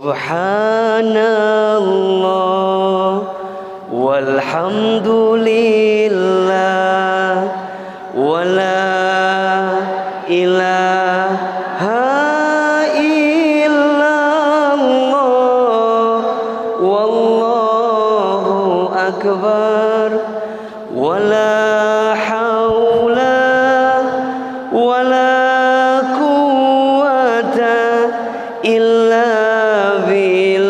Subhanallah walhamdulillah wala ilaha illallah wallahu akbar wala haula wala quwwata illa billahil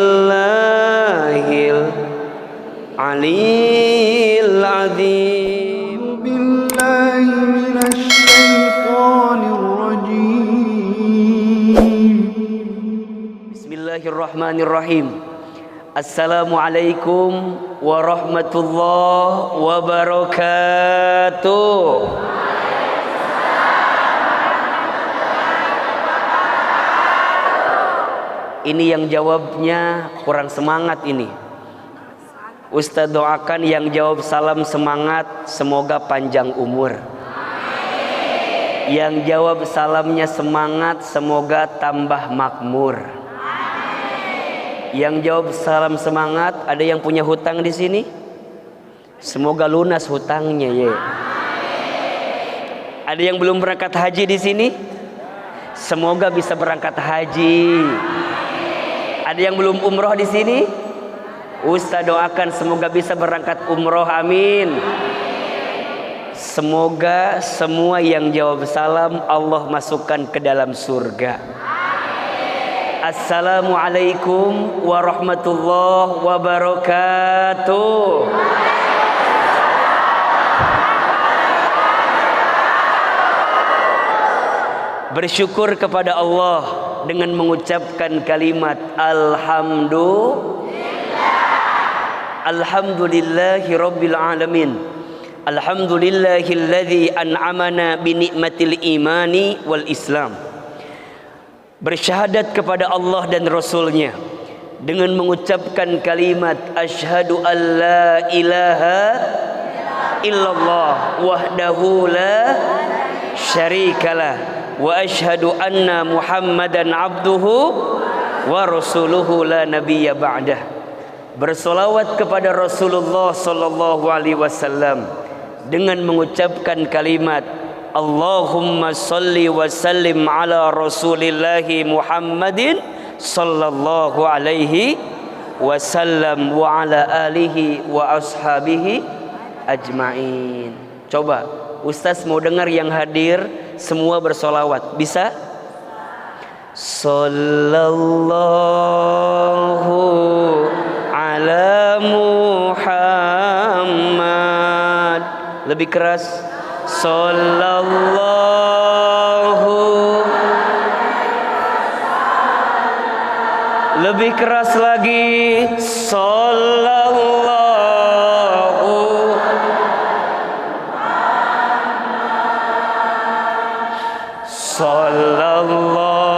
aliyil azim. billahi minasy syaithanir rajim. Bismillahirrahmanirrahim. Assalamualaikum warahmatullahi wabarakatuh. Ini yang jawabnya kurang semangat ini. Ustaz doakan yang jawab salam semangat, semoga panjang umur. Yang jawab salamnya semangat, semoga tambah makmur. Yang jawab salam semangat, ada yang punya hutang di sini? Semoga lunas hutangnya ya. Ada yang belum berangkat haji di sini? Semoga bisa berangkat haji. Ada yang belum umroh di sini? Ustaz doakan semoga bisa berangkat umroh, amin. Semoga semua yang jawab salam Allah masukkan ke dalam surga. Assalamualaikum warahmatullahi wabarakatuh. Bersyukur kepada Allah dengan mengucapkan kalimat Alhamdulillahi Rabbil Alamin. Alhamdulillahilladzi an'amana bi ni'matil imani wal Islam. Bersyahadat kepada Allah dan Rasulnya dengan mengucapkan kalimat asyhadu an la ilaha illallah wahdahu la syarikalah wa asyhadu anna Muhammadan abduhu wa rasuluhu la nabiyya ba'dah. Bersolawat kepada Rasulullah sallallahu alaihi wasallam dengan mengucapkan kalimat Allahumma salli wa sallim ala rasulillahi Muhammadin sallallahu alaihi wasallam wa ala alihi wa ashabihi ajma'in. Coba Ustaz mau dengar yang hadir semua bersolawat, bisa? Sallallahu ala Muhammad. Lebih keras. Sallallahu. Lebih keras lagi. Sallallahu. Sallallahu.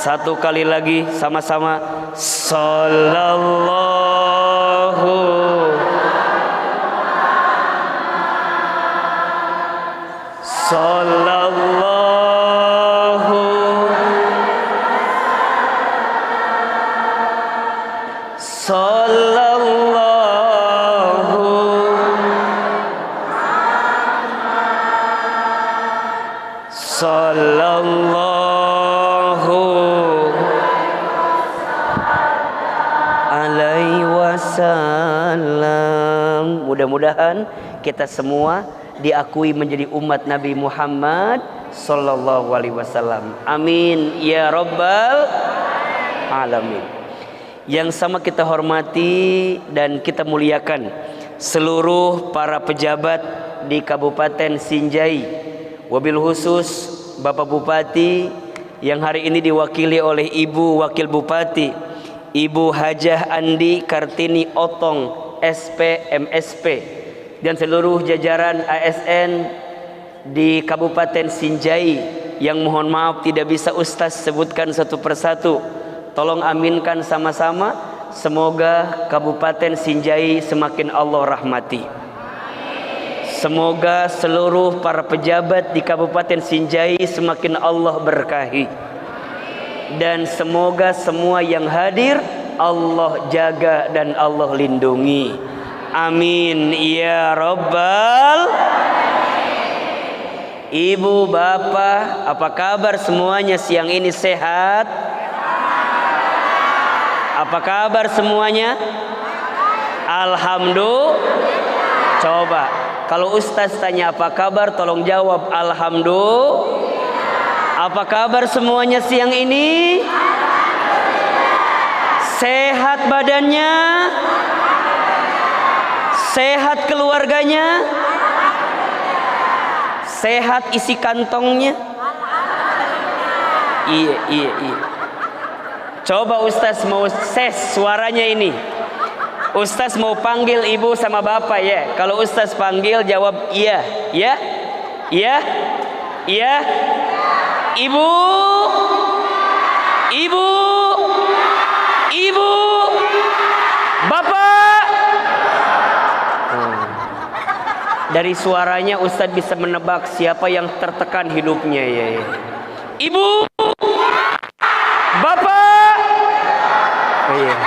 Satu kali lagi sama-sama. Sallallahu. Sallallahu. Sallallahu. Sallallahu alaihi wasallam. Mudah-mudahan kita semua diakui menjadi umat Nabi Muhammad sallallahu alaihi wasallam. Amin ya rabbal alamin. Yang sama kita hormati dan kita muliakan seluruh para pejabat di Kabupaten Sinjai, wabil khusus Bapak Bupati yang hari ini diwakili oleh Ibu Wakil Bupati Ibu Hajah Andi Kartini Otong SP MSP dan seluruh jajaran ASN di Kabupaten Sinjai yang mohon maaf tidak bisa Ustaz sebutkan satu persatu. Tolong aminkan sama-sama, semoga Kabupaten Sinjai semakin Allah rahmati, Semoga seluruh para pejabat di Kabupaten Sinjai semakin Allah berkahi. Dan semoga semua yang hadir Allah jaga dan Allah lindungi. Amin ya Rabbal. Ibu, bapak, apa kabar semuanya siang ini, sehat? Apa kabar semuanya? Alhamdulillah. Coba kalau Ustaz tanya apa kabar, tolong jawab alhamdulillah. Apa kabar semuanya siang ini? Sehat badannya? Sehat keluarganya? Sehat isi kantongnya? Iya. Coba Ustaz mau ses suaranya ini. Ustaz mau panggil ibu sama bapak ya. Kalau Ustaz panggil jawab iya. Ya? Iya? Iya? Ibu? Ibu? Ibu? Bapak? Dari suaranya Ustadz bisa menebak siapa yang tertekan hidupnya ya. Ibu, bapak, iya.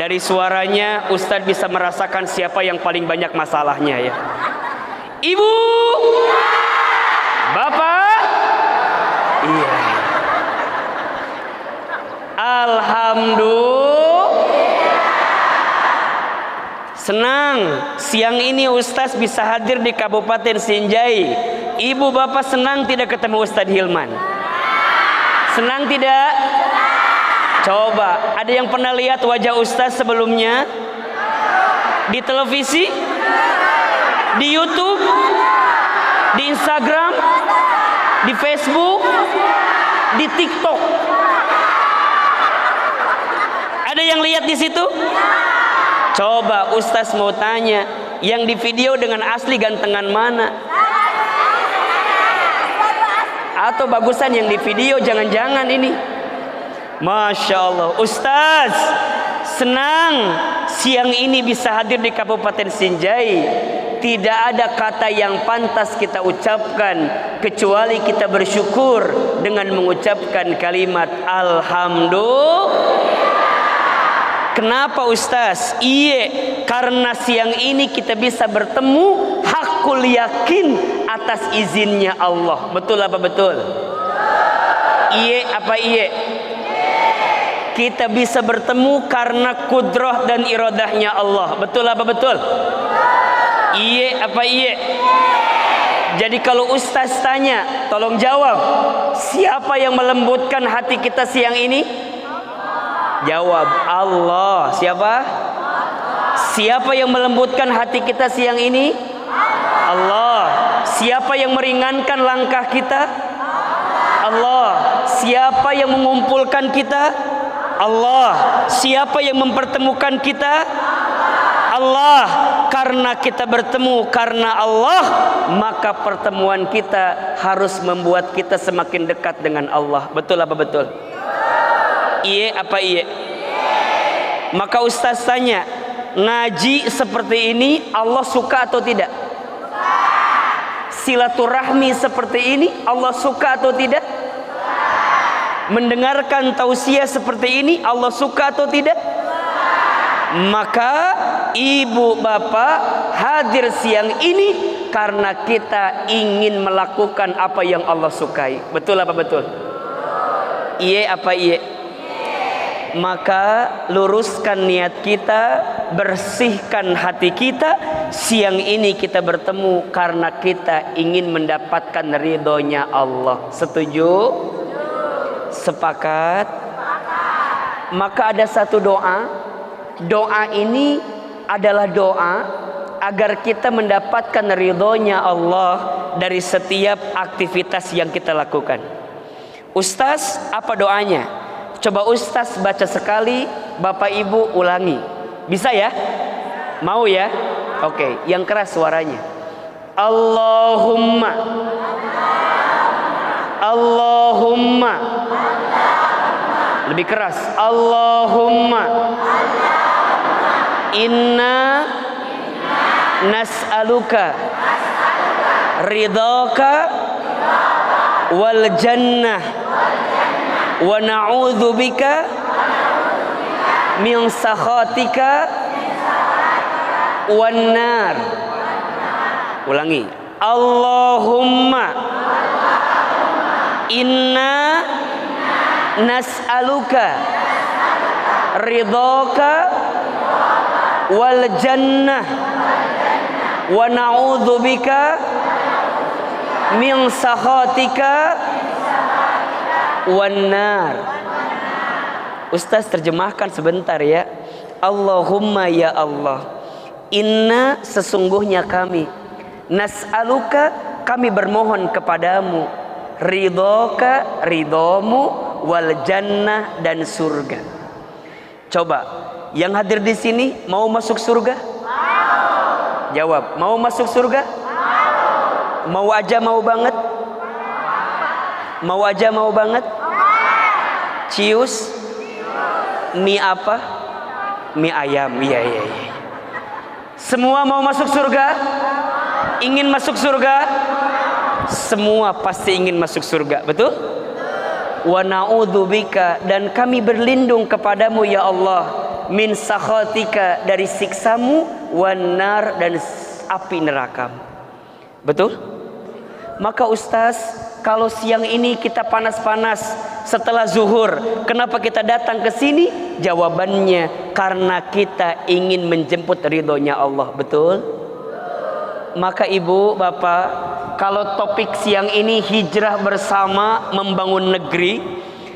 Dari suaranya Ustadz bisa merasakan siapa yang paling banyak masalahnya ya. Ibu, bapak, iya. Alhamdulillah. Senang siang ini Ustaz bisa hadir di Kabupaten Sinjai. Ibu bapak senang tidak ketemu Ustaz Hilman? Senang tidak? Coba, ada yang pernah lihat wajah Ustaz sebelumnya? Di televisi? Di YouTube? Di Instagram? Di Facebook? Di TikTok? Ada yang lihat di situ? Coba Ustaz mau tanya, yang di video dengan asli gantengan mana? Atau bagusan yang di video, jangan-jangan ini. Masya Allah, Ustaz senang siang ini bisa hadir di Kabupaten Sinjai. Tidak ada kata yang pantas kita ucapkan kecuali kita bersyukur dengan mengucapkan kalimat Alhamdulillah. Kenapa Ustaz? Iya, karena siang ini kita bisa bertemu hakul yakin atas izinnya Allah. Betul apa betul? Iya apa iya? Kita bisa bertemu karena kudrah dan iradahnya Allah. Betul apa betul? Iya apa iya? Jadi kalau Ustaz tanya, tolong jawab. Siapa yang melembutkan hati kita siang ini? Jawab Allah. Siapa? Siapa yang melembutkan hati kita siang ini? Allah. Siapa yang meringankan langkah kita? Allah. Siapa yang mengumpulkan kita? Allah. Siapa yang mempertemukan kita? Allah. Karena kita bertemu karena Allah, maka pertemuan kita harus membuat kita semakin dekat dengan Allah. Betul apa betul? Iya apa iya? Maka Ustaz tanya, ngaji seperti ini Allah suka atau tidak? Silaturahmi seperti ini Allah suka atau tidak? Mendengarkan tausiah seperti ini Allah suka atau tidak? Maka ibu bapak hadir siang ini karena kita ingin melakukan apa yang Allah sukai. Betul apa betul? Iya apa iya? Maka luruskan niat kita, bersihkan hati kita. Siang ini kita bertemu karena kita ingin mendapatkan ridhonya Allah. Setuju? Sepakat? Maka ada satu doa. Doa ini adalah doa agar kita mendapatkan ridhonya Allah dari setiap aktivitas yang kita lakukan. Ustaz, apa doanya? Coba Ustaz baca sekali, Bapak Ibu ulangi. Bisa ya? Mau ya? Oke, yang keras suaranya. Allahumma Allahumma. Lebih keras. Allahumma inna nas'aluka ridhaka wal jannah wa na'udzubika min sakhatika wan nar. Ulangi. Allahumma inna nas'aluka ridhaka wal jannah wa na'udzubika min sakhatika wan nar. Ustaz terjemahkan sebentar ya. Allahumma ya Allah, inna sesungguhnya kami, nas'aluka kami bermohon kepadamu, ridhoka ridhomu, wal jannah dan surga. Coba yang hadir di sini mau masuk surga? Jawab, mau masuk surga? Mau aja mau banget? Mau aja mau banget? Cius? Mie apa? Mie ayam. Iya. Semua mau masuk surga? Ingin masuk surga? Semua pasti ingin masuk surga, betul? Wa na'udzubika, dan kami berlindung kepadamu ya Allah, min sakhatika, dari siksamu, wan nar, dan api neraka. Betul? Maka Ustaz, kalau siang ini kita panas-panas setelah zuhur, kenapa kita datang ke sini? Jawabannya karena kita ingin menjemput ridhonya Allah. Betul? Maka ibu, bapak, kalau topik siang ini hijrah bersama membangun negeri,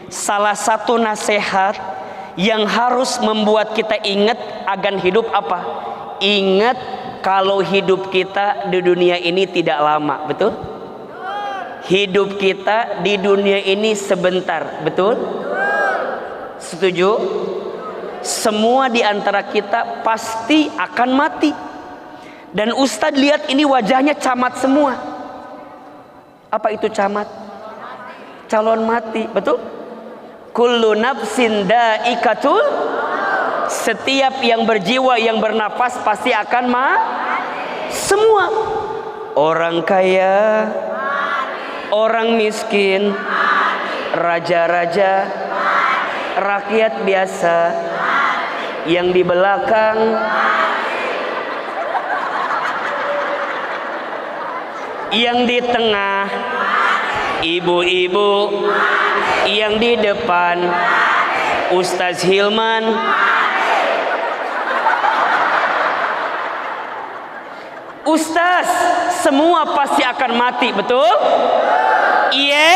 salah satu nasihat yang harus membuat kita ingat akan hidup apa? Ingat kalau hidup kita di dunia ini tidak lama. Betul? Hidup kita di dunia ini sebentar. Betul? Setuju? Semua di antara kita pasti akan mati. Dan Ustadz lihat ini wajahnya camat semua. Apa itu camat? Calon mati. Betul? Kullu nafsin da'ikatul. Setiap yang berjiwa, yang bernafas pasti akan semua. Orang kaya, orang miskin, raja-raja, rakyat biasa, yang di belakang, yang di tengah, ibu-ibu, yang di depan, Ustaz Hilman, Ustaz, semua pasti akan mati. Betul? Iya.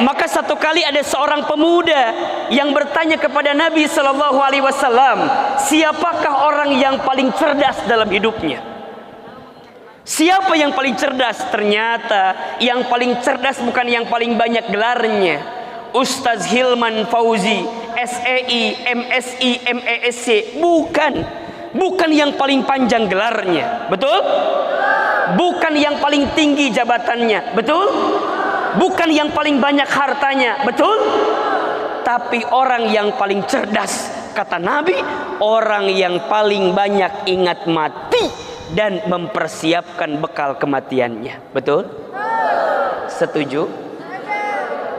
Maka satu kali ada seorang pemuda yang bertanya kepada Nabi SAW, siapakah orang yang paling cerdas dalam hidupnya? Siapa yang paling cerdas? Ternyata yang paling cerdas bukan yang paling banyak gelarnya. Ustaz Hilman Fauzi, SEI, MSI, MESC. Bukan yang paling panjang gelarnya. Betul? Bukan yang paling tinggi jabatannya. Betul? Bukan yang paling banyak hartanya. Betul? Tapi orang yang paling cerdas, kata Nabi, orang yang paling banyak ingat mati dan mempersiapkan bekal kematiannya. Betul? Setuju?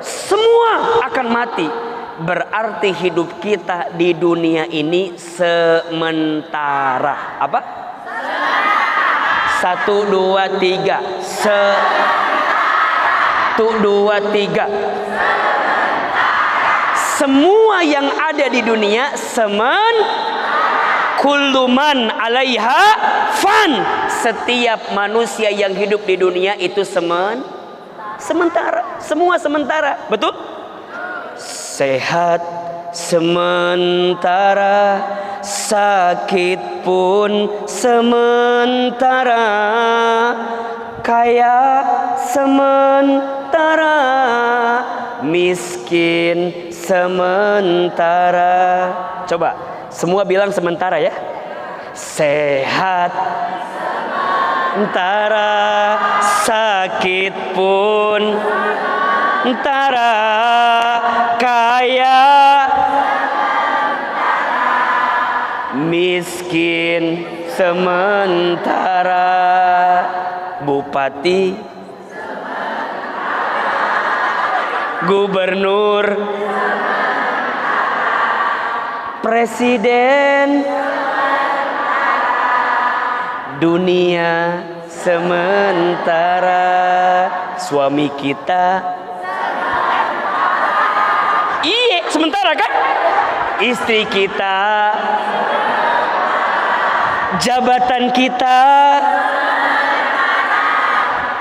Semua akan mati. Berarti hidup kita di dunia ini sementara. Apa? 1, 2, 3. 1, 2, 3. Semua yang ada di dunia kullu man 'alaiha fan. Setiap manusia yang hidup di dunia itu sementara. Semua sementara. Betul? Sehat sementara, sakit pun sementara, kaya sementara, miskin sementara. Coba semua bilang sementara ya. Sehat sementara, sakit pun sementara, kaya miskin sementara. Bupati, gubernur, presiden, dunia sementara. Suami kita, iya sementara kan? Istri kita, jabatan kita,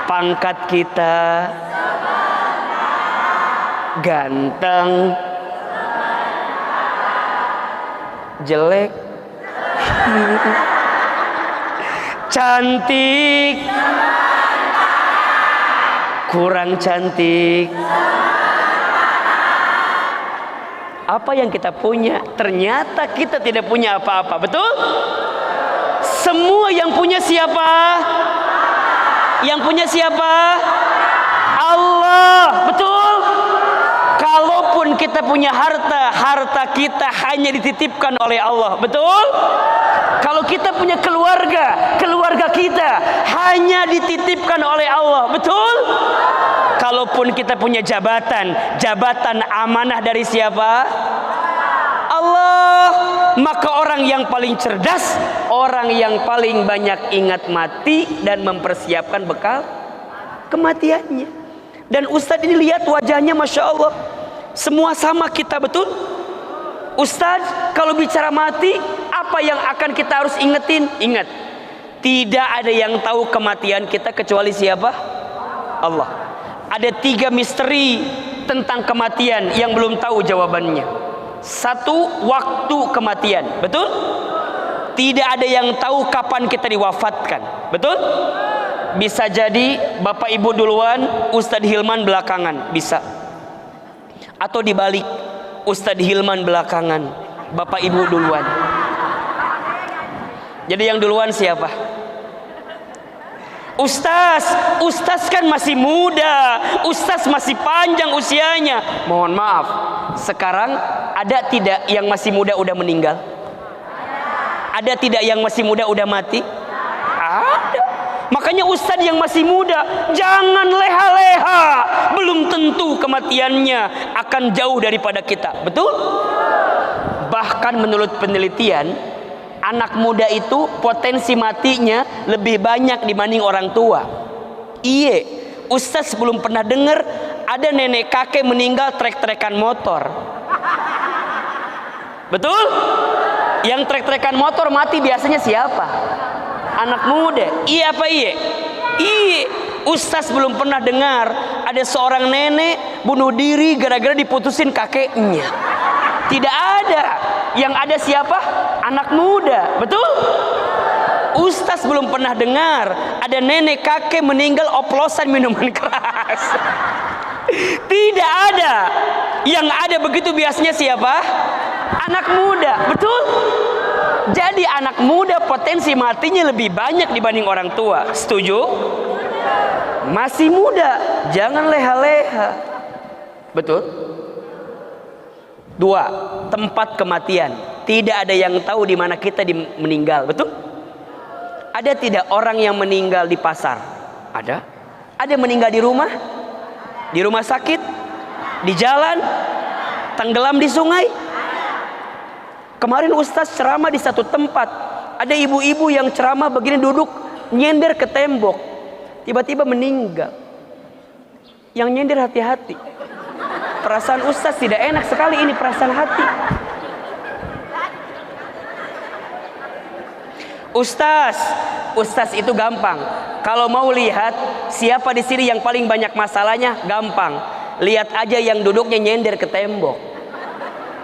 pangkat kita, ganteng, jelek, cantik, kurang cantik. Apa yang kita punya? Ternyata kita tidak punya apa-apa. Betul? Semua yang punya siapa? Yang punya siapa? Allah. Betul? Kalaupun kita punya harta, harta kita hanya dititipkan oleh Allah. Betul? Kalau kita punya keluarga, keluarga kita hanya dititipkan oleh Allah. Betul? Kalaupun kita punya jabatan, jabatan amanah dari siapa? Allah. Maka orang yang paling cerdas, orang yang paling banyak ingat mati dan mempersiapkan bekal kematiannya. Dan Ustadz ini lihat wajahnya, Masya Allah, semua sama kita. Betul? Ustadz, kalau bicara mati, apa yang akan kita harus ingetin? Ingat, tidak ada yang tahu kematian kita kecuali siapa? Allah. Ada 3 misteri tentang kematian yang belum tahu jawabannya. 1, waktu kematian. Betul? Tidak ada yang tahu kapan kita diwafatkan. Betul? Bisa jadi Bapak Ibu duluan, Ustadz Hilman belakangan. Bisa. Atau dibalik, Ustadz Hilman belakangan, Bapak Ibu duluan. Jadi yang duluan siapa? Ustaz kan masih muda, Ustaz masih panjang usianya. Mohon maaf, sekarang ada tidak yang masih muda udah meninggal? Ada tidak yang masih muda udah mati? Ada. Makanya Ustaz yang masih muda, jangan leha-leha. Belum tentu kematiannya akan jauh daripada kita. Betul? Bahkan menurut penelitian, anak muda itu potensi matinya lebih banyak dibanding orang tua. Iya, Ustaz belum pernah dengar ada nenek kakek meninggal trek-trekan motor. Betul? Yang trek-trekan motor mati biasanya siapa? Anak muda. Iya apa iya? Iya. Ustaz belum pernah dengar ada seorang nenek bunuh diri gara-gara diputusin kakeknya. Tidak ada. Yang ada siapa? Anak muda. Betul? Ustaz belum pernah dengar ada nenek kakek meninggal oplosan minuman keras. Tidak ada. Yang ada begitu biasanya siapa? Anak muda. Betul? Jadi anak muda potensi matinya lebih banyak dibanding orang tua. Setuju? Masih muda, jangan leha-leha. Betul? 2, tempat kematian. Tidak ada yang tahu di mana kita meninggal. Betul? Ada tidak orang yang meninggal di pasar? Ada. Ada meninggal di rumah? Di rumah sakit? Di jalan? Tenggelam di sungai? Kemarin Ustaz ceramah di satu tempat. Ada ibu-ibu yang ceramah begini duduk nyender ke tembok. Tiba-tiba meninggal. Yang nyender hati-hati. Perasaan Ustaz tidak enak sekali ini, perasaan hati. Ustaz itu gampang. Kalau mau lihat siapa di sini yang paling banyak masalahnya, gampang. Lihat aja yang duduknya nyender ke tembok.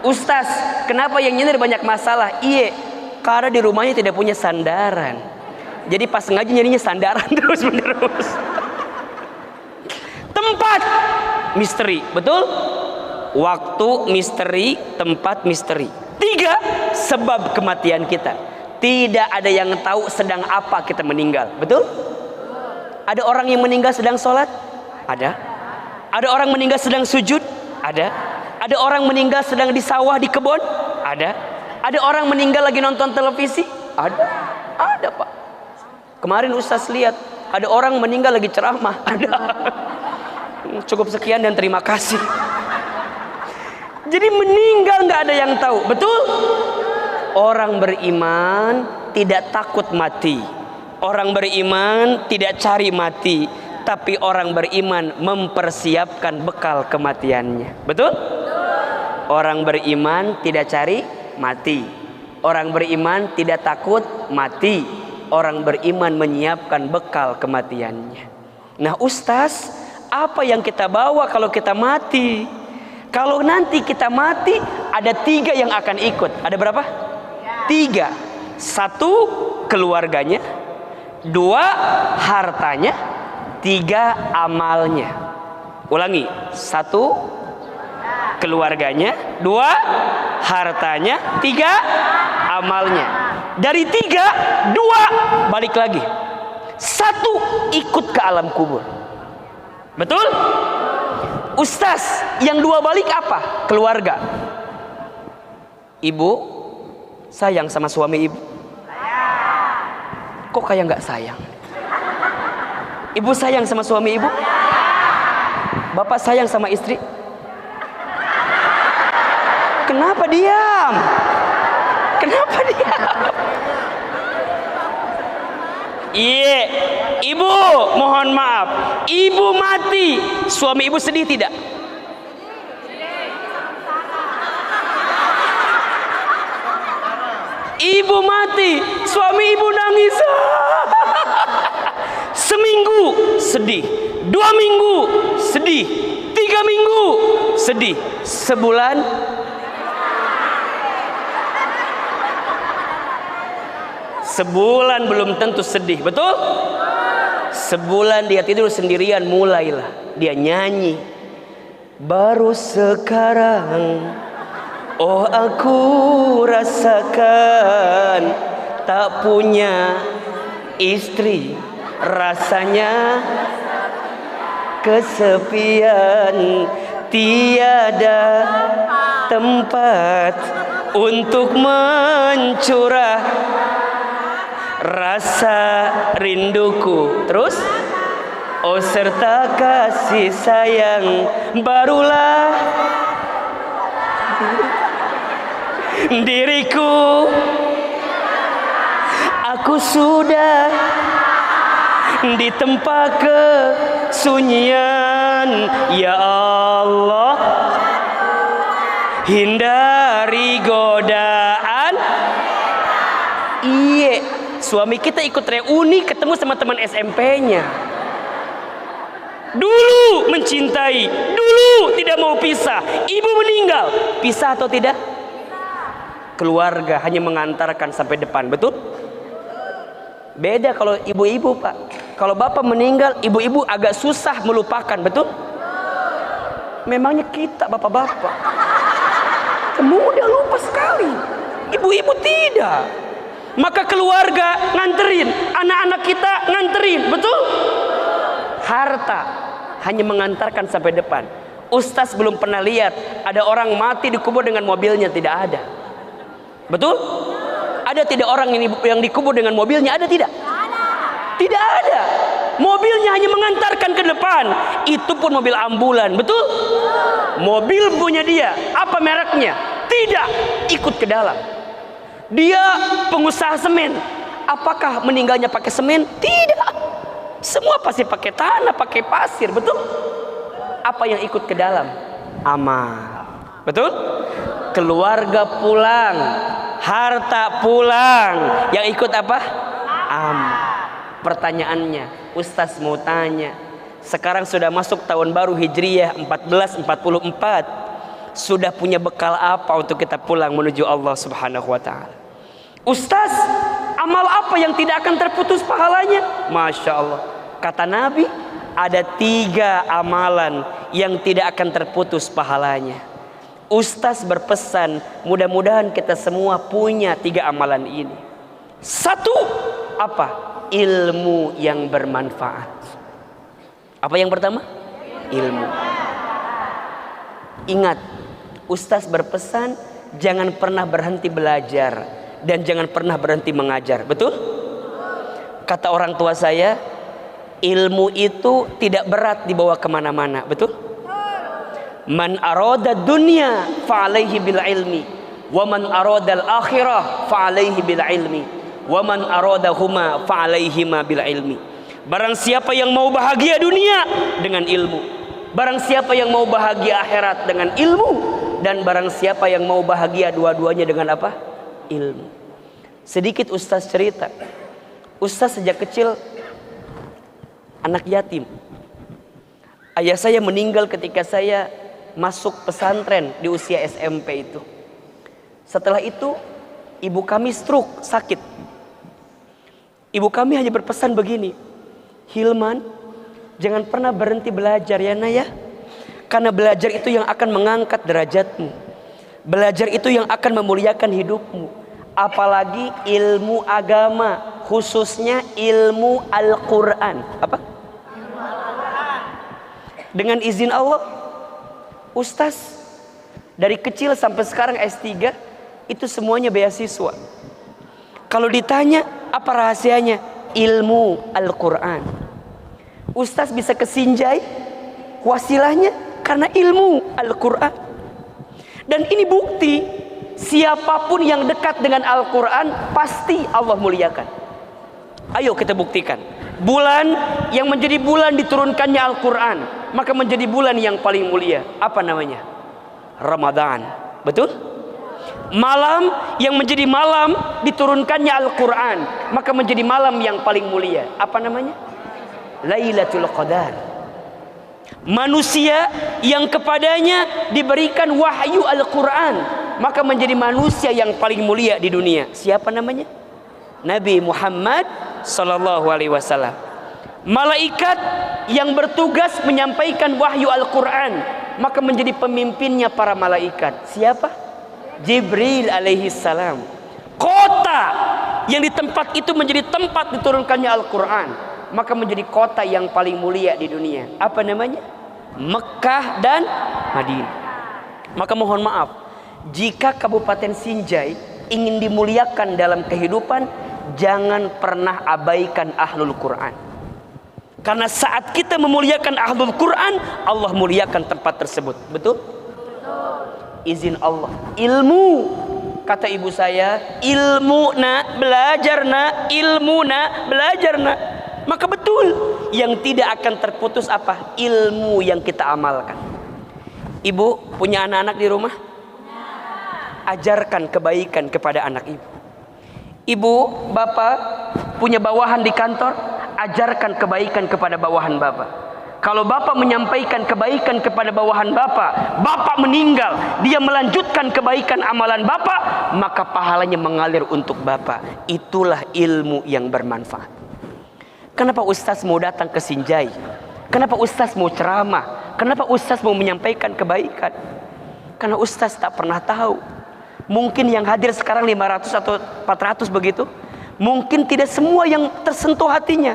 Ustaz, kenapa yang nyender banyak masalah? Iya, karena di rumahnya tidak punya sandaran. Jadi pas ngaji nyerinya sandaran terus menerus. Tempat misteri, betul? Waktu misteri, tempat misteri. 3, sebab kematian kita. Tidak ada yang tahu sedang apa kita meninggal. Betul? Ada orang yang meninggal sedang sholat? Ada. Ada orang meninggal sedang sujud? Ada. Ada orang meninggal sedang di sawah, di kebun? Ada. Ada orang meninggal lagi nonton televisi? Ada. Ada Kemarin Ustaz lihat ada orang meninggal lagi ceramah. Ada. Cukup sekian dan terima kasih. Jadi meninggal nggak ada yang tahu, betul? Orang beriman tidak takut mati. Orang beriman tidak cari mati, tapi orang beriman mempersiapkan bekal kematiannya. Betul? Orang beriman tidak cari mati. Orang beriman tidak takut mati. Orang beriman menyiapkan bekal kematiannya. Nah, Ustaz, apa yang kita bawa kalau kita mati? Kalau nanti kita mati, ada 3 yang akan ikut. Ada berapa? 3. 1, keluarganya. 2, hartanya. 3, amalnya. Ulangi. 1, keluarganya. 2, hartanya. 3, amalnya. Dari 3, 2 balik lagi. 1 ikut ke alam kubur. Betul? Ustaz, yang 2 balik apa? Keluarga. Ibu sayang sama suami ibu? Kok kayak nggak sayang? Ibu sayang sama suami ibu? Bapak sayang sama istri? Kenapa diam? Kenapa diam? Iya, ibu mohon maaf, ibu mati, suami ibu sedih tidak? Ibu mati, suami ibu nangis. Seminggu sedih, 2 minggu sedih, 3 minggu sedih, sebulan belum tentu sedih, betul? Sebulan dia tidur sendirian, mulailah dia nyanyi. Baru sekarang, oh aku rasakan tak punya istri, rasanya kesepian, tiada tempat untuk mencurah rasa rinduku. Terus, oh serta kasih sayang, barulah diriku. Aku sudah di tempat kesunyian, ya Allah, hindari godaan. Iya, suami kita ikut reuni ketemu sama teman SMP-nya. Dulu mencintai, dulu tidak mau pisah. Ibu meninggal, pisah atau tidak? Keluarga hanya mengantarkan sampai depan, betul? Beda kalau ibu-ibu, Pak. Kalau bapak meninggal, ibu-ibu agak susah melupakan, betul? Memangnya kita bapak-bapak mudah lupa sekali, ibu-ibu tidak. Maka keluarga nganterin, anak-anak kita nganterin, betul? Harta hanya mengantarkan sampai depan. Ustaz belum pernah lihat ada orang mati dikubur dengan mobilnya, tidak ada. Betul? Ada tidak orang yang dikubur dengan mobilnya? Ada tidak? Tidak ada. Mobilnya hanya mengantarkan ke depan. Itu pun mobil ambulan, betul? Mobil punya dia. Apa mereknya? Tidak ikut ke dalam. Dia pengusaha semen. Apakah meninggalnya pakai semen? Tidak. Semua pasti pakai tanah, pakai pasir, betul? Apa yang ikut ke dalam? Amal. Betul? Keluarga pulang, harta pulang. Yang ikut apa? Amal. Pertanyaannya, Ustaz mau tanya, sekarang sudah masuk tahun baru Hijriyah 1444. Sudah punya bekal apa untuk kita pulang menuju Allah Subhanahu wa ta'ala? Ustaz, amal apa yang tidak akan terputus pahalanya? Masya Allah. Kata Nabi, ada 3 amalan yang tidak akan terputus pahalanya. Ustaz berpesan, mudah-mudahan kita semua punya 3 amalan ini. 1, apa? Ilmu yang bermanfaat. Apa yang pertama? Ilmu. Ingat, Ustaz berpesan jangan pernah berhenti belajar dan jangan pernah berhenti mengajar. Betul? Kata orang tua saya, ilmu itu tidak berat dibawa kemana-mana. Betul? Man arada dunya fa'alaihi bil ilmi, wa man arada al akhirah fa'alaihi bil ilmi, wa man arada huma fa'alaihima bil ilmi. Barang siapa yang mau bahagia dunia dengan ilmu, barang siapa yang mau bahagia akhirat dengan ilmu, dan barang siapa yang mau bahagia dua-duanya dengan apa? Ilmu. Sedikit Ustaz cerita. Ustaz sejak kecil anak yatim. Ayah saya meninggal ketika saya masuk pesantren di usia SMP itu. Setelah itu ibu kami stroke, sakit. Ibu kami hanya berpesan begini, Hilman, jangan pernah berhenti belajar ya Naya. Karena belajar itu yang akan mengangkat derajatmu. Belajar itu yang akan memuliakan hidupmu. Apalagi ilmu agama, khususnya ilmu Al-Quran. Apa? Dengan izin Allah, Ustaz dari kecil sampai sekarang S3 itu semuanya beasiswa. Kalau ditanya apa rahasianya? Ilmu Al-Quran. Ustaz bisa ke Sinjai, wasilahnya karena ilmu Al-Quran. Dan ini bukti, siapapun yang dekat dengan Al-Quran pasti Allah muliakan. Ayo kita buktikan. Bulan yang menjadi bulan diturunkannya Al-Quran, maka menjadi bulan yang paling mulia. Apa namanya? Ramadan. Betul? Malam yang menjadi malam diturunkannya Al-Quran, maka menjadi malam yang paling mulia. Apa namanya? Lailatul Qadar. Manusia yang kepadanya diberikan wahyu Al-Quran, maka menjadi manusia yang paling mulia di dunia. Siapa namanya? Nabi Muhammad sallallahu alaihi wasallam. Malaikat yang bertugas menyampaikan wahyu Al-Quran, maka menjadi pemimpinnya para malaikat. Siapa? Jibril alaihi salam. Kota yang di tempat itu menjadi tempat diturunkannya Al-Quran, maka menjadi kota yang paling mulia di dunia. Apa namanya? Mekah dan Madinah. Maka mohon maaf, jika Kabupaten Sinjai ingin dimuliakan dalam kehidupan, jangan pernah abaikan Ahlul Quran. Karena saat kita memuliakan Ahlul Quran, Allah muliakan tempat tersebut. Betul? Izin Allah. Ilmu, kata ibu saya, ilmu nak belajar nak, ilmu nak belajar nak. Maka betul, yang tidak akan terputus apa? Ilmu yang kita amalkan. Ibu punya anak-anak di rumah? Ajarkan kebaikan kepada anak ibu. Ibu, bapak punya bawahan di kantor, ajarkan kebaikan kepada bawahan bapak. Kalau bapak menyampaikan kebaikan kepada bawahan bapak, bapak meninggal, dia melanjutkan kebaikan amalan bapak, maka pahalanya mengalir untuk bapak. Itulah ilmu yang bermanfaat. Kenapa Ustaz mau datang ke Sinjai? Kenapa Ustaz mau ceramah? Kenapa Ustaz mau menyampaikan kebaikan? Karena Ustaz tak pernah tahu. Mungkin yang hadir sekarang 500 atau 400 begitu, mungkin tidak semua yang tersentuh hatinya.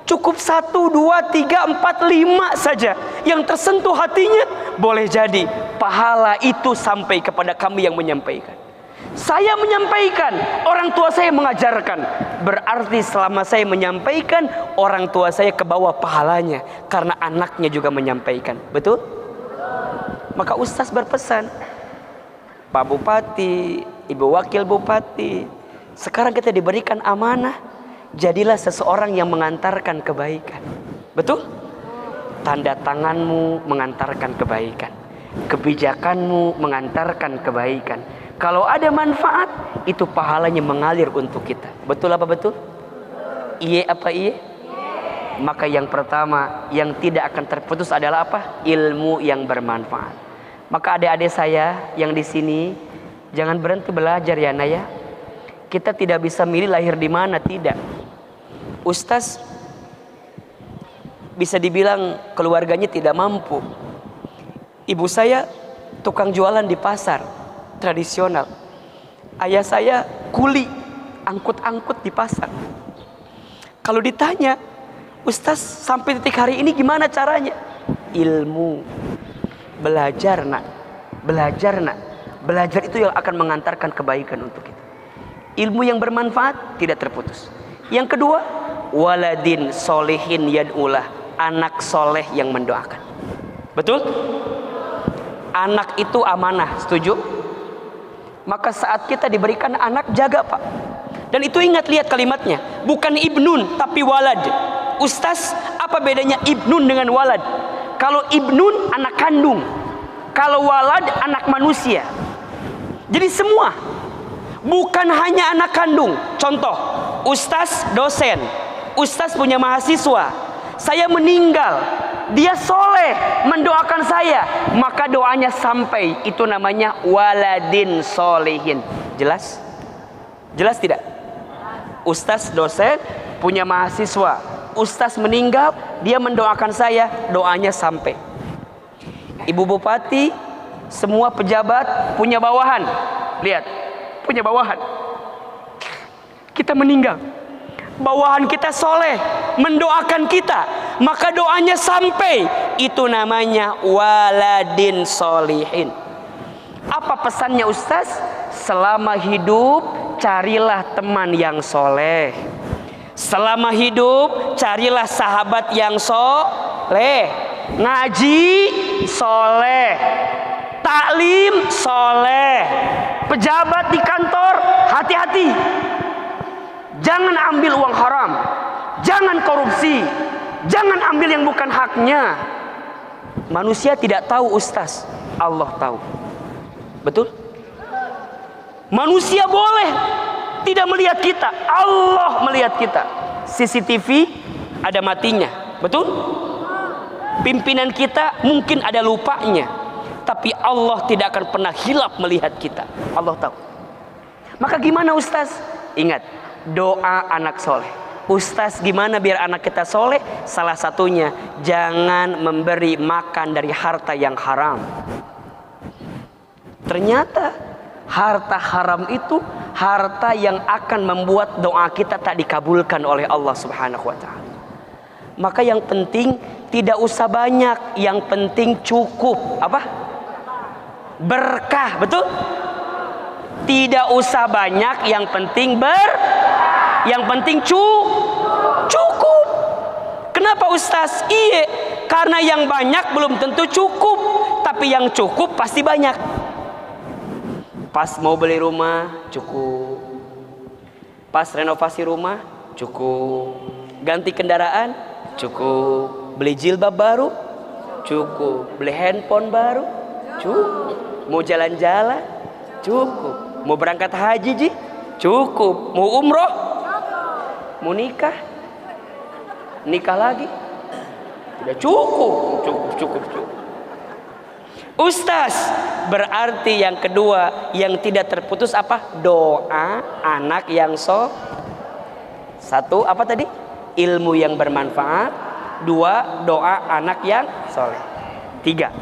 Cukup 1, 2, 3, 4, 5 saja yang tersentuh hatinya. Boleh jadi pahala itu sampai kepada kami yang menyampaikan. Saya menyampaikan, orang tua saya mengajarkan. Berarti selama saya menyampaikan, orang tua saya ke bawah pahalanya, karena anaknya juga menyampaikan. Betul? Maka Ustaz berpesan, Pak Bupati, Ibu Wakil Bupati, sekarang kita diberikan amanah. Jadilah seseorang yang mengantarkan kebaikan. Betul? Tanda tanganmu mengantarkan kebaikan, kebijakanmu mengantarkan kebaikan. Kalau ada manfaat, itu pahalanya mengalir untuk kita. Betul apa betul? Iya apa iya? Maka yang pertama yang tidak akan terputus adalah apa? Ilmu yang bermanfaat. Maka adik-adik saya yang di sini, jangan berhenti belajar ya Naya. Kita tidak bisa milih lahir di mana, tidak. Ustaz bisa dibilang keluarganya tidak mampu. Ibu saya tukang jualan di pasar tradisional. Ayah saya kuli angkut-angkut di pasar. Kalau ditanya, Ustaz sampai titik hari ini gimana caranya? Ilmu. Belajar nak. Belajar nak. Belajar itu yang akan mengantarkan kebaikan untuk kita. Ilmu yang bermanfaat tidak terputus. Yang kedua, waladin solihin yad'ulah, anak soleh yang mendoakan. Betul? Anak itu amanah, setuju? Maka saat kita diberikan anak, jaga Pak. Dan itu ingat, lihat kalimatnya, bukan ibnun tapi walad. Ustaz, apa bedanya ibnun dengan walad? Kalau ibnun anak kandung, kalau walad anak manusia. Jadi semua, bukan hanya anak kandung. Contoh, ustaz dosen, ustaz punya mahasiswa, saya meninggal, dia soleh mendoakan saya, maka doanya sampai. Itu namanya waladin solihin. Jelas? Jelas tidak? Ustaz dosen punya mahasiswa, ustaz meninggal, dia mendoakan saya, doanya sampai. Ibu bupati, semua pejabat punya bawahan. Lihat, punya bawahan. Kita meninggal, bawahan kita soleh mendoakan kita, maka doanya sampai. Itu namanya waladin solihin. Apa pesannya ustaz? Selama hidup carilah teman yang soleh. Selama hidup carilah sahabat yang soleh. Ngaji soleh, taklim soleh. Pejabat di kantor, hati-hati, jangan ambil uang haram, jangan korupsi, jangan ambil yang bukan haknya. Manusia tidak tahu ustaz, Allah tahu. Betul? Manusia boleh tidak melihat kita, Allah melihat kita. CCTV ada matinya, betul? Pimpinan kita mungkin ada lupanya, tapi Allah tidak akan pernah hilap melihat kita. Allah tahu. Maka gimana ustaz? Ingat, doa anak soleh. Ustaz, gimana biar anak kita soleh? Salah satunya, jangan memberi makan dari harta yang haram. Ternyata harta haram itu harta yang akan membuat doa kita tak dikabulkan oleh Allah Subhanahu wa ta'ala. Maka yang penting tidak usah banyak, yang penting cukup. Apa? Berkah, betul? Tidak usah banyak, yang penting yang penting cukup. Kenapa ustaz? Iya, karena yang banyak belum tentu cukup, tapi yang cukup pasti banyak. Pas mau beli rumah cukup, pas renovasi rumah cukup, ganti kendaraan cukup, beli jilbab baru cukup, beli handphone baru cukup, mau jalan-jalan cukup, mau berangkat haji cukup, mau umroh, mau nikah lagi tidak cukup. Ustaz, berarti yang kedua yang tidak terputus apa? Doa anak yang satu apa tadi? Ilmu yang bermanfaat. Dua, doa anak yang soleh. Tiga,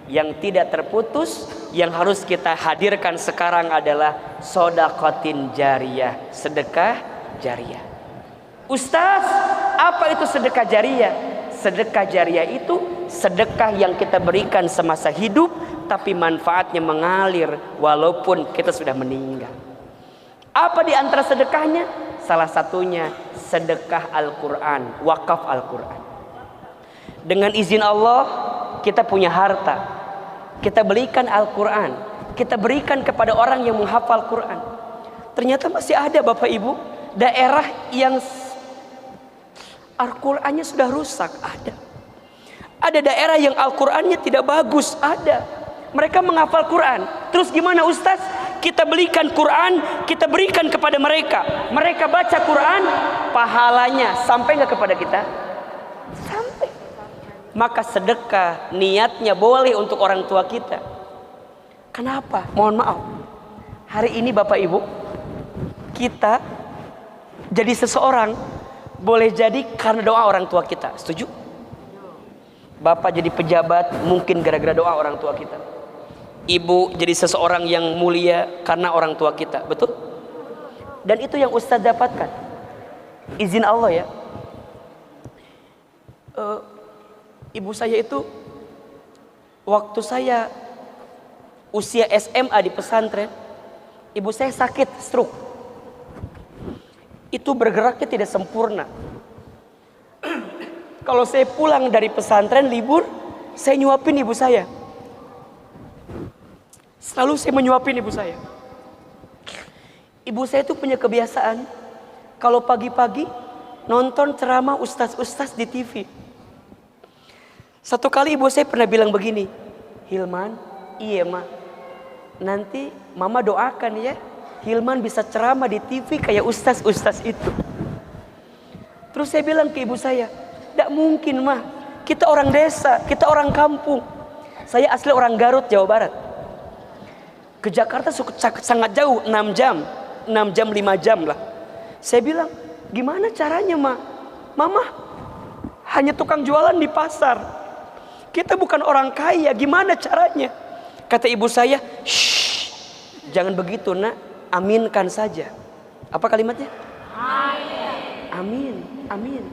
yang tidak terputus yang harus kita hadirkan sekarang adalah sedekatin jariyah, sedekah jariyah. Ustaz, apa itu sedekah jariyah? Sedekah jariyah itu sedekah yang kita berikan semasa hidup, tapi manfaatnya mengalir walaupun kita sudah meninggal. Apa di antara sedekahnya? Salah satunya sedekah Al-Quran, wakaf Al-Quran. Dengan izin Allah, kita punya harta, kita berikan Al-Quran, kita berikan kepada orang yang menghafal Quran. Ternyata masih ada Bapak Ibu daerah yang Al-Qurannya sudah rusak, ada daerah yang Al-Qurannya tidak bagus, ada. Mereka menghafal Quran. Terus gimana Ustaz? Kita belikan Quran, kita berikan kepada mereka. Mereka baca Quran, pahalanya sampai nggak kepada kita? Sampai. Maka sedekah niatnya boleh untuk orang tua kita. Kenapa? Mohon maaf, hari ini Bapak Ibu, kita jadi seseorang boleh jadi karena doa orang tua kita. Setuju? Bapak jadi pejabat mungkin gara-gara doa orang tua kita. Ibu jadi seseorang yang mulia karena orang tua kita. Betul? Dan itu yang Ustaz dapatkan. Izin Allah ya. Ibu saya itu waktu saya usia SMA di pesantren, ibu saya sakit stroke. Itu bergeraknya tidak sempurna. Kalau saya pulang dari pesantren libur, saya nyuapin ibu saya. Selalu saya menyuapin ibu saya. Ibu saya itu punya kebiasaan, kalau pagi-pagi nonton ceramah ustaz-ustaz di TV. Satu kali ibu saya pernah bilang begini, Hilman, iya ma, nanti mama doakan ya, Hilman bisa ceramah di TV kayak ustaz-ustaz itu. Terus saya bilang ke ibu saya, tidak mungkin mah, kita orang desa, kita orang kampung. Saya asli orang Garut, Jawa Barat. Ke Jakarta sangat jauh, 6 jam, 5 jam lah. Saya bilang, gimana caranya ma? Mama hanya tukang jualan di pasar. Kita bukan orang kaya, gimana caranya? Kata ibu saya, shh, jangan begitu nak, aminkan saja. Apa kalimatnya? Amin, amin.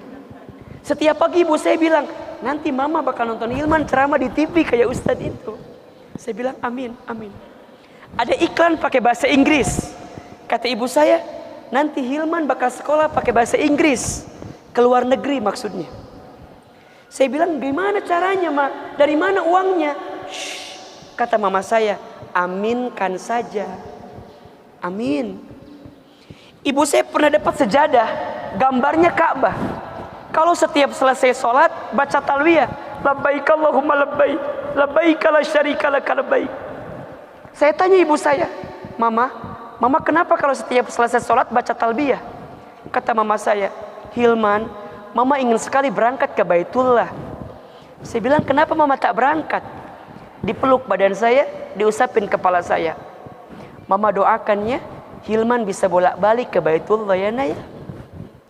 Setiap pagi ibu saya bilang, nanti mama bakal nonton Hilman ceramah di TV kayak ustadz itu. Saya bilang amin, amin. Ada iklan pakai bahasa Inggris. Kata ibu saya, nanti Hilman bakal sekolah pakai bahasa Inggris, ke luar negeri maksudnya. Saya bilang, gimana caranya ma? Dari mana uangnya? Shh, kata mama saya, aminkan saja. Amin. Ibu saya pernah dapat sejadah, gambarnya Ka'bah. Kalau setiap selesai sholat, baca talbiyah, labbaik Allahumma labbaik, labbaik la syarika laka labbaik. Saya tanya ibu saya, mama kenapa kalau setiap selesai sholat baca talbiyah? Kata mama saya, Hilman, mama ingin sekali berangkat ke Baitullah. Saya bilang, kenapa mama tak berangkat? Dipeluk badan saya, diusapin kepala saya. Mama doakannya, Hilman bisa bolak-balik ke Baitullah ya Naya.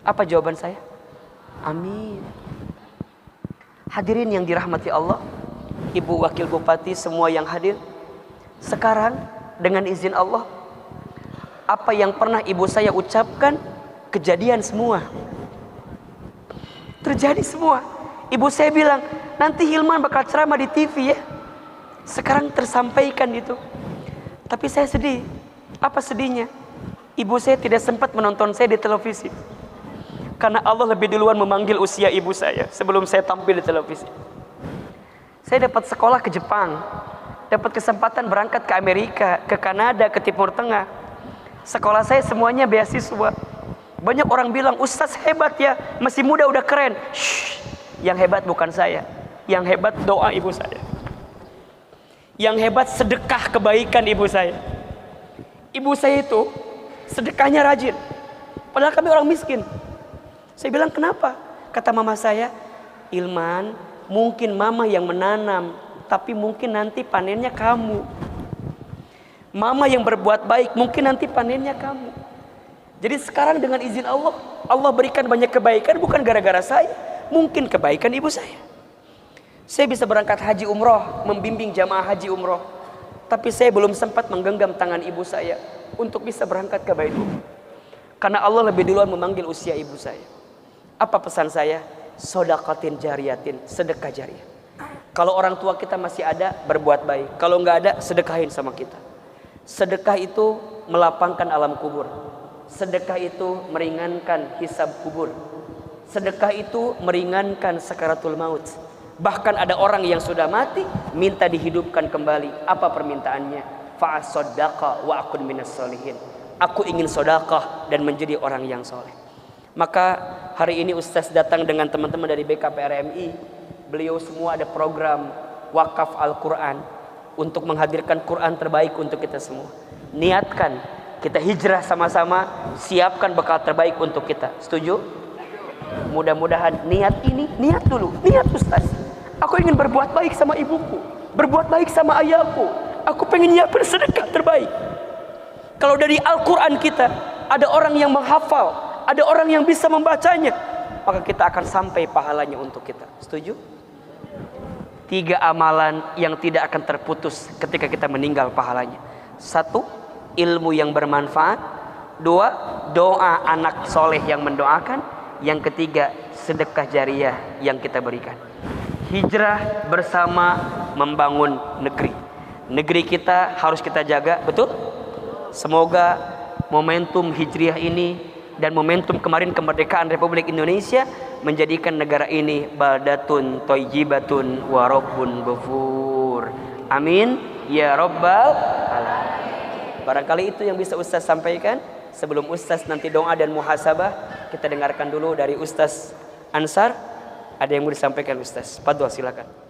Apa jawaban saya? Amin. Hadirin yang dirahmati Allah, Ibu Wakil Bupati, semua yang hadir. Sekarang dengan izin Allah, apa yang pernah ibu saya ucapkan kejadian semua. Terjadi semua. Ibu saya bilang, nanti Hilman bakal ceramah di TV ya. Sekarang tersampaikan itu. Tapi saya sedih. Apa sedihnya? Ibu saya tidak sempat menonton saya di televisi. Karena Allah lebih duluan memanggil usia ibu saya sebelum saya tampil di televisi. Saya dapat sekolah ke Jepang, dapat kesempatan berangkat ke Amerika, ke Kanada, ke Timur Tengah. Sekolah saya semuanya beasiswa. Banyak orang bilang, Ustaz hebat ya, masih muda udah keren. Shh, yang hebat bukan saya, yang hebat doa ibu saya. Yang hebat sedekah kebaikan ibu saya. Ibu saya itu sedekahnya rajin, padahal kami orang miskin. Saya bilang, kenapa? Kata mama saya, Ilman, mungkin mama yang menanam, tapi mungkin nanti panennya kamu. Mama yang berbuat baik, mungkin nanti panennya kamu. Jadi sekarang dengan izin Allah, Allah berikan banyak kebaikan bukan gara-gara saya, mungkin kebaikan ibu saya. Saya bisa berangkat haji umroh, membimbing jamaah haji umroh, tapi saya belum sempat menggenggam tangan ibu saya untuk bisa berangkat ke Baitullah. Karena Allah lebih duluan memanggil usia ibu saya. Apa pesan saya? Sodaqatin jariyatin, sedekah jariah. Kalau orang tua kita masih ada, berbuat baik. Kalau nggak ada, sedekahin sama kita. Sedekah itu melapangkan alam kubur. Sedekah itu meringankan hisab kubur. Sedekah itu meringankan sakaratul maut. Bahkan ada orang yang sudah mati minta dihidupkan kembali. Apa permintaannya? Fa'asaddaqa wa akun minas solihin. Aku ingin sedekah dan menjadi orang yang soleh. Maka hari ini Ustaz datang dengan teman-teman dari BKPRMI. Beliau semua ada program wakaf Al-Quran untuk menghadirkan Quran terbaik untuk kita semua. Niatkan, kita hijrah sama-sama, siapkan bekal terbaik untuk kita. Setuju? Mudah-mudahan niat ini, niat dulu, niat Ustaz. Aku ingin berbuat baik sama ibuku, berbuat baik sama ayahku. Aku pengen nyiapin sedekah terbaik. Kalau dari Al-Quran kita ada orang yang menghafal, ada orang yang bisa membacanya, maka kita akan sampai pahalanya untuk kita. Setuju? 3 amalan yang tidak akan terputus ketika kita meninggal pahalanya. 1, ilmu yang bermanfaat. 2, doa anak soleh yang mendoakan. Yang ketiga, sedekah jariah yang kita berikan. Hijrah bersama membangun negeri. Negeri kita harus kita jaga, betul? Semoga momentum hijriah ini dan momentum kemarin kemerdekaan Republik Indonesia menjadikan negara ini baldatun thayyibatun wa rabbun ghafur. Amin ya rabbal alamin. Barangkali itu yang bisa Ustaz sampaikan. Sebelum Ustaz nanti doa dan muhasabah, kita dengarkan dulu dari Ustaz Ansar. Ada yang mau disampaikan Ustaz? Fadhol, silakan.